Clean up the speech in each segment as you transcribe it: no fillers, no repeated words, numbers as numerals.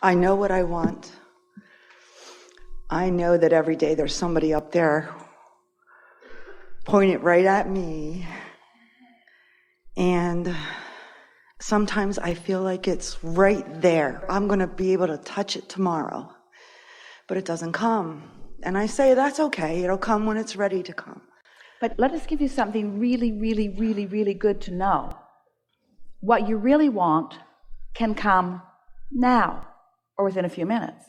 I know what I want. I know that every day there's somebody up there pointing it right at me. And sometimes I feel like it's right there. I'm going to be able to touch it tomorrow. But it doesn't come. And I say, that's okay. It'll come when it's ready to come. But let us give you something really, really, really, really good to know. What you really want can come now or within a few minutes.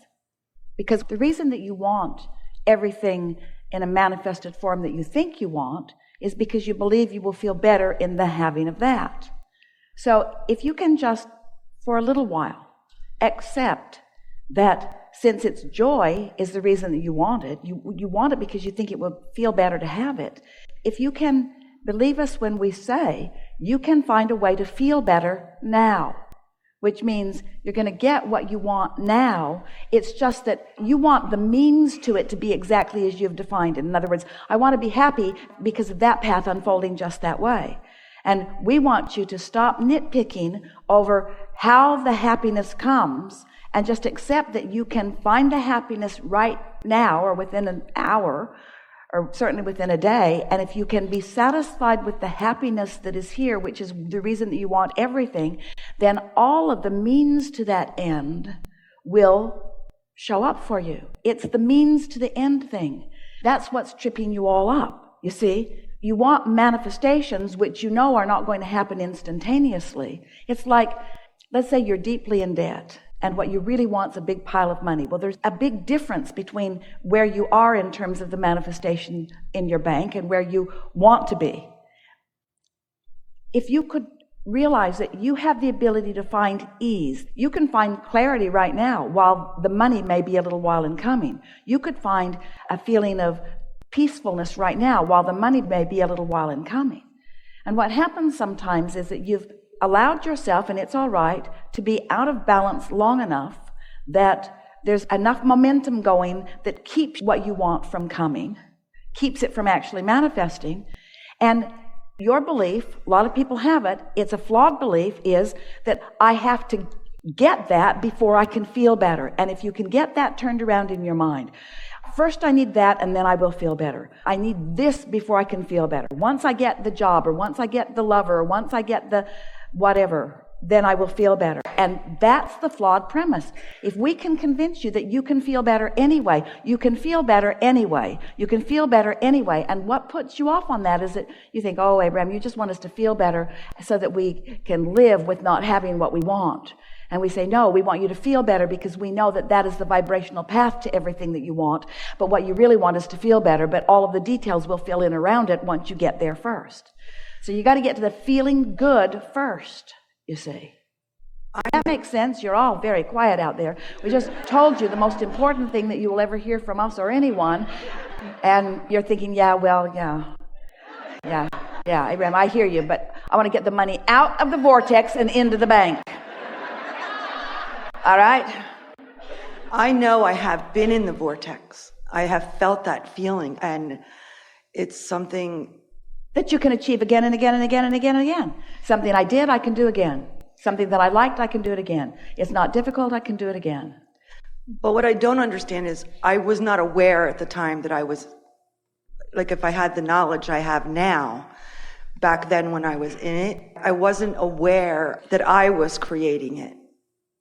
Because the reason that you want everything in a manifested form that you think you want is because you believe you will feel better in the having of that. So if you can just, for a little while, accept that since it's joy is the reason that you want it, you want it because you think it will feel better to have it. If you can believe us when we say, you can find a way to feel better now, which means you're going to get what you want now. It's just that you want the means to it to be exactly as you've defined it. In other words, I want to be happy because of that path unfolding just that way. And we want you to stop nitpicking over how the happiness comes and just accept that you can find the happiness right now or within an hour or certainly within a day. And if you can be satisfied with the happiness that is here, which is the reason that you want everything, then all of the means to that end will show up for you. It's the means to the end thing. That's what's tripping you all up, you see. You want manifestations which you know are not going to happen instantaneously. It's like, let's say you're deeply in debt and what you really want is a big pile of money. Well, there's a big difference between where you are in terms of the manifestation in your bank and where you want to be. If you could realize that you have the ability to find ease, you can find clarity right now while the money may be a little while in coming. You could find a feeling of peacefulness right now while the money may be a little while in coming. And what happens sometimes is that you've allowed yourself, and it's all right, to be out of balance long enough that there's enough momentum going that keeps what you want from coming, keeps it from actually manifesting. And your belief, a lot of people have it, it's a flawed belief, is that I have to get that before I can feel better. And if you can get that turned around in your mind, first I need that and then I will feel better. I need this before I can feel better. Once I get the job or once I get the lover or once I get the whatever, then I will feel better. And that's the flawed premise. If we can convince you that you can feel better anyway, you can feel better anyway, you can feel better anyway. And what puts you off on that is that you think, oh, Abraham, you just want us to feel better so that we can live with not having what we want. And we say, no, we want you to feel better because we know that that is the vibrational path to everything that you want. But what you really want is to feel better, but all of the details will fill in around it once you get there first. So you got to get to the feeling good first, you see. That makes sense. You're all very quiet out there. We just told you the most important thing that you will ever hear from us or anyone. And you're thinking, yeah, Abraham, I hear you, but I want to get the money out of the vortex and into the bank. All right? I know I have been in the vortex. I have felt that feeling, and it's something that you can achieve again and again and again and again and again. Something I did, I can do again. Something that I liked, I can do it again. It's not difficult, I can do it again. But what I don't understand is I was not aware at the time that I was, like if I had the knowledge I have now, back then when I was in it, I wasn't aware that I was creating it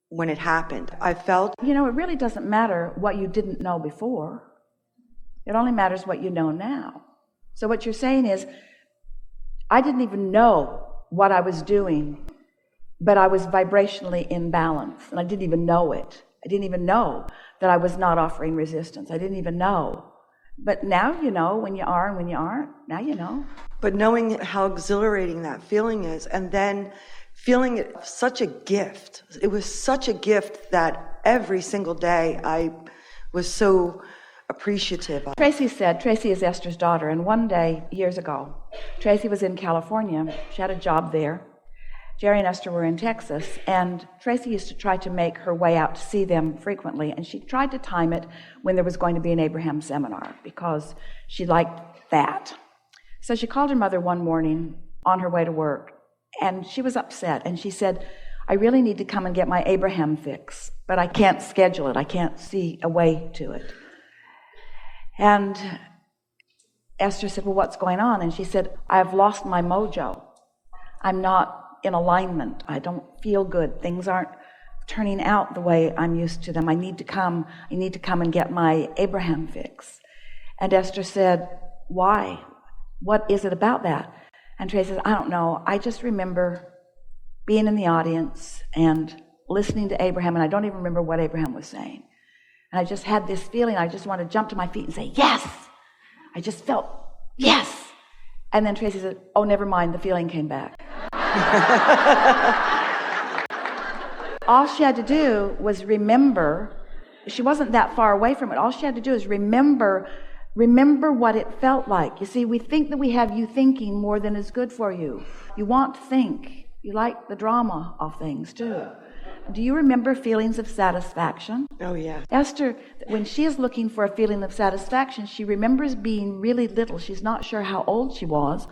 when it happened. I felt... You know, it really doesn't matter what you didn't know before. It only matters what you know now. So what you're saying is, I didn't even know what I was doing, but I was vibrationally in balance, and I didn't even know it. I didn't even know that I was not offering resistance. I didn't even know. But now you know when you are and when you aren't. Now you know. But knowing how exhilarating that feeling is, and then feeling it such a gift. It was such a gift that every single day I was so appreciative. Tracy is Esther's daughter, and one day, years ago, Tracy was in California. She had a job there. Jerry and Esther were in Texas, and Tracy used to try to make her way out to see them frequently, and she tried to time it when there was going to be an Abraham seminar because she liked that. So she called her mother one morning on her way to work, and she was upset, and she said, I really need to come and get my Abraham fix, but I can't schedule it. I can't see a way to it. And Esther said, well, what's going on? And she said, I've lost my mojo. I'm not in alignment. I don't feel good. Things aren't turning out the way I'm used to them. I need to come and get my Abraham fix. And Esther said, why? What is it about that? And Tracy says, I don't know. I just remember being in the audience and listening to Abraham, and I don't even remember what Abraham was saying. And I just had this feeling, I just wanted to jump to my feet and say, yes! I just felt, yes! And then Tracy said, oh, never mind, the feeling came back. All she had to do was remember. She wasn't that far away from it. All she had to do is remember what it felt like. You see, we think that we have you thinking more than is good for you. You want to think. You like the drama of things, too. Do you remember feelings of satisfaction? Oh, yeah. Esther, when she is looking for a feeling of satisfaction, she remembers being really little. She's not sure how old she was,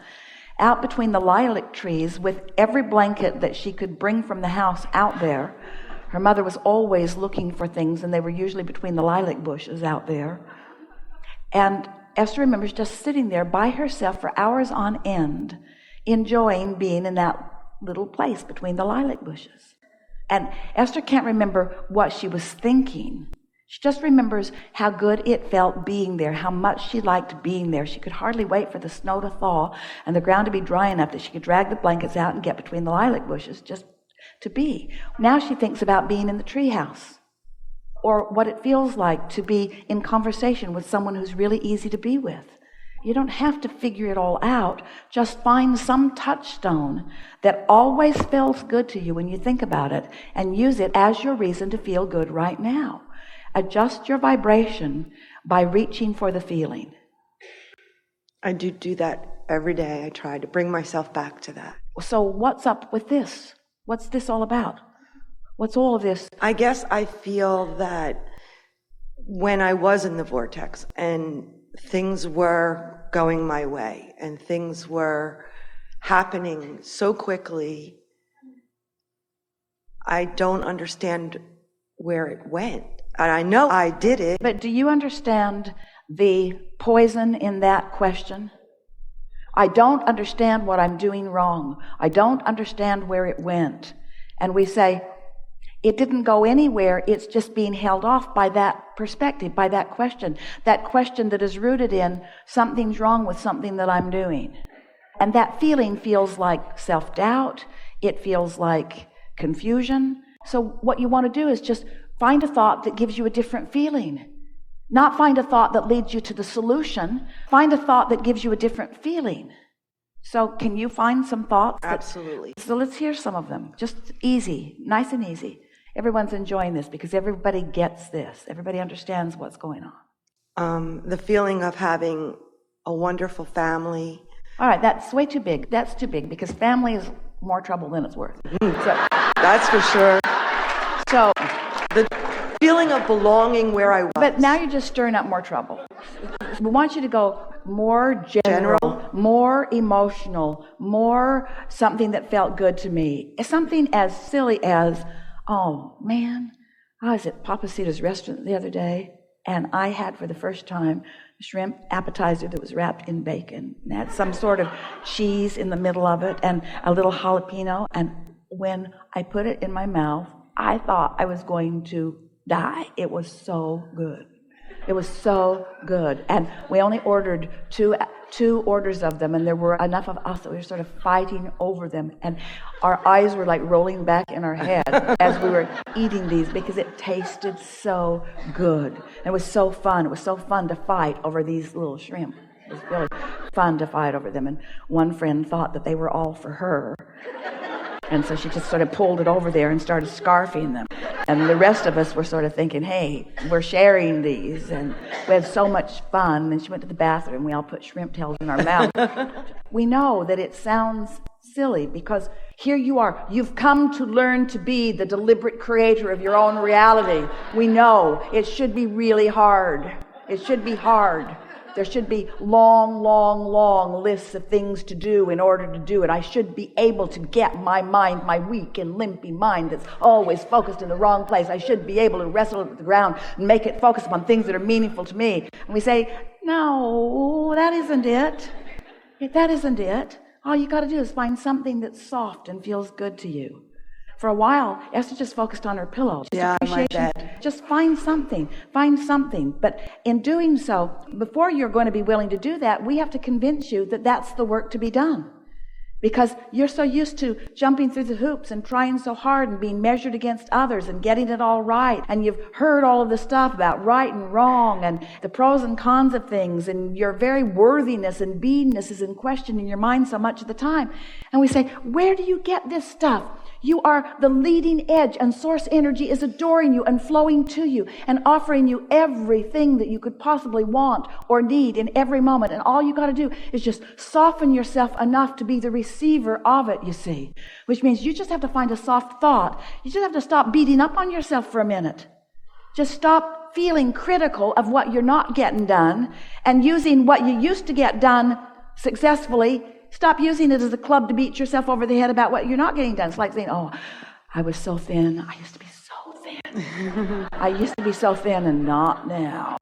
out between the lilac trees with every blanket that she could bring from the house out there. Her mother was always looking for things, and they were usually between the lilac bushes out there. And Esther remembers just sitting there by herself for hours on end, enjoying being in that little place between the lilac bushes. And Esther can't remember what she was thinking. She just remembers how good it felt being there, how much she liked being there. She could hardly wait for the snow to thaw and the ground to be dry enough that she could drag the blankets out and get between the lilac bushes just to be. Now she thinks about being in the treehouse, or what it feels like to be in conversation with someone who's really easy to be with. You don't have to figure it all out. Just find some touchstone that always feels good to you when you think about it, and use it as your reason to feel good right now. Adjust your vibration by reaching for the feeling. I do that every day. I try to bring myself back to that. So what's up with this? What's this all about? What's all of this? I guess I feel that when I was in the vortex and things were going my way and things were happening so quickly, I don't understand where it went. And I know I did it. But do you understand the poison in that question? I don't understand what I'm doing wrong. I don't understand where it went. And we say, it didn't go anywhere. It's just being held off by that perspective, by that question that is rooted in something's wrong with something that I'm doing. And that feeling feels like self-doubt. It feels like confusion. So what you want to do is just find a thought that gives you a different feeling. Not find a thought that leads you to the solution. Find a thought that gives you a different feeling. So can you find some thoughts? Absolutely. So let's hear some of them. Just easy, nice and easy. Everyone's enjoying this because everybody gets this. Everybody understands what's going on. The feeling of having a wonderful family. All right, that's way too big. That's too big because family is more trouble than it's worth. So, that's for sure. So the feeling of belonging where I was. But now you're just stirring up more trouble. We want you to go more general, more emotional, more something that felt good to me. Something as silly as, oh man, I was at Papacito's restaurant the other day, and I had for the first time a shrimp appetizer that was wrapped in bacon. It had some sort of cheese in the middle of it and a little jalapeno. And when I put it in my mouth, I thought I was going to die. It was so good. It was so good. And we only ordered two orders of them, and there were enough of us that we were sort of fighting over them. And our eyes were like rolling back in our head as we were eating these because it tasted so good. And it was so fun. It was so fun to fight over these little shrimp. It was really fun to fight over them. And one friend thought that they were all for her. And so she just sort of pulled it over there and started scarfing them. And the rest of us were sort of thinking, hey, we're sharing these. And we had so much fun. And she went to the bathroom. We all put shrimp tails in our mouth. We know that it sounds silly because here you are. You've come to learn to be the deliberate creator of your own reality. We know it should be really hard. It should be hard. There should be long, long, long lists of things to do in order to do it. I should be able to get my mind, my weak and limpy mind that's always focused in the wrong place. I should be able to wrestle it with the ground and make it focus upon things that are meaningful to me. And we say, no, that isn't it. That isn't it. All you got to do is find something that's soft and feels good to you. For a while, Esther just focused on her pillow. My bed. Just find something. But in doing so, before you're going to be willing to do that, we have to convince you that that's the work to be done. Because you're so used to jumping through the hoops and trying so hard and being measured against others and getting it all right. And you've heard all of the stuff about right and wrong and the pros and cons of things. And your very worthiness and beingness is in question in your mind so much of the time. And we say, where do you get this stuff? You are the leading edge, and source energy is adoring you and flowing to you and offering you everything that you could possibly want or need in every moment. And all you got to do is just soften yourself enough to be the receiver of it, you see. Which means you just have to find a soft thought. You just have to stop beating up on yourself for a minute. Just stop feeling critical of what you're not getting done and using what you used to get done successfully. Stop using it as a club to beat yourself over the head about what you're not getting done. It's like saying, oh, I was so thin. I used to be so thin. I used to be so thin and not now.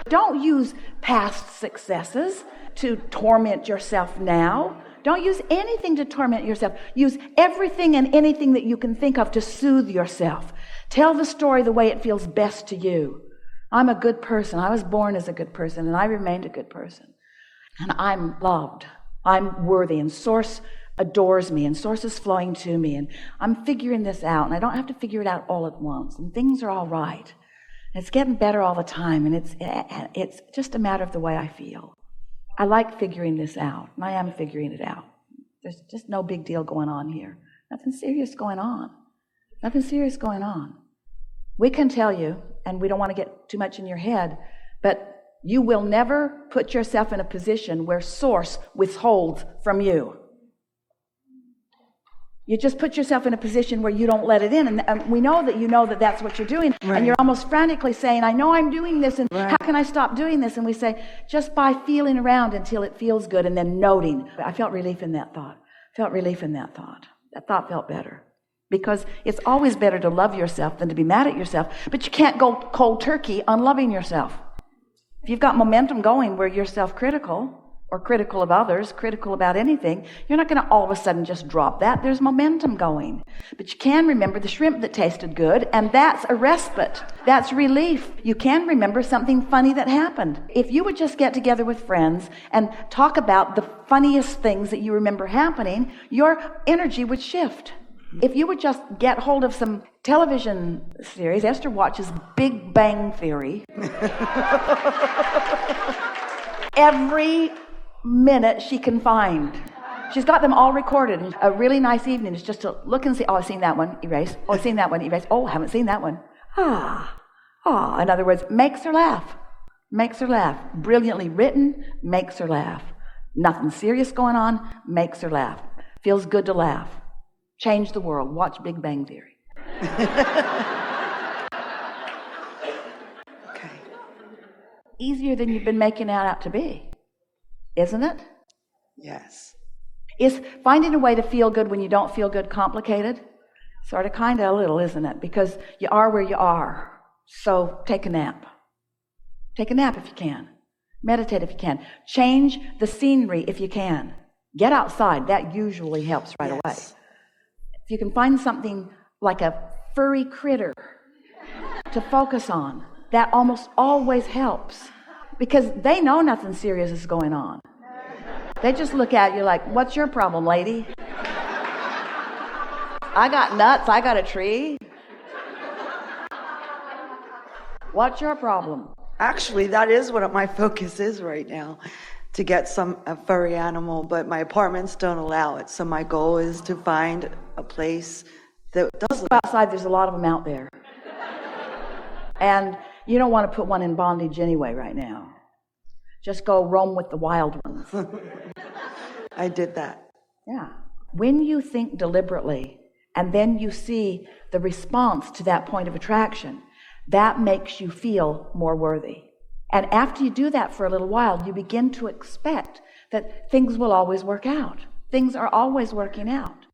Don't use past successes to torment yourself now. Don't use anything to torment yourself. Use everything and anything that you can think of to soothe yourself. Tell the story the way it feels best to you. I'm a good person. I was born as a good person, and I remained a good person. And I'm loved. I'm worthy. And Source adores me. And Source is flowing to me. And I'm figuring this out. And I don't have to figure it out all at once. And things are all right. And it's getting better all the time. And it's just a matter of the way I feel. I like figuring this out. And I am figuring it out. There's just no big deal going on here. Nothing serious going on. Nothing serious going on. We can tell you, and we don't want to get too much in your head, but you will never put yourself in a position where Source withholds from you. You just put yourself in a position where you don't let it in. And we know that you know that that's what you're doing. Right. And you're almost frantically saying, I know I'm doing this, and right. How can I stop doing this? And we say, just by feeling around until it feels good and then noting. I felt relief in that thought. That thought felt better. Because it's always better to love yourself than to be mad at yourself. But you can't go cold turkey on loving yourself. If you've got momentum going where you're self-critical or critical of others, critical about anything, you're not going to all of a sudden just drop that. There's momentum going. But you can remember the shrimp that tasted good, and that's a respite. That's relief. You can remember something funny that happened. If you would just get together with friends and talk about the funniest things that you remember happening, your energy would shift. If you would just get hold of some television series, Esther watches Big Bang Theory. Every minute she can find. She's got them all recorded. A really nice evening is just to look and see, oh, I've seen that one, erase. Oh, I've seen that one, erase. Oh, I haven't seen that one. In other words, makes her laugh. Brilliantly written, makes her laugh. Nothing serious going on, makes her laugh. Feels good to laugh. Change the world. Watch Big Bang Theory. Okay. Easier than you've been making it out to be, isn't it? Yes. Is finding a way to feel good when you don't feel good complicated? Sort of, kind of, a little, isn't it? Because you are where you are. So take a nap. Take a nap if you can. Meditate if you can. Change the scenery if you can. Get outside. That usually helps right away. If you can find something like a furry critter to focus on, that almost always helps. Because they know nothing serious is going on. They just look at you like, what's your problem, lady? I got nuts, I got a tree. What's your problem? Actually, that is what my focus is right now, to get a furry animal, but my apartments don't allow it. So my goal is to find a place that does. Outside, there's a lot of them out there. And you don't want to put one in bondage anyway right now. Just go roam with the wild ones. I did that. Yeah. When you think deliberately, and then you see the response to that point of attraction, that makes you feel more worthy. And after you do that for a little while, you begin to expect that things will always work out. Things are always working out.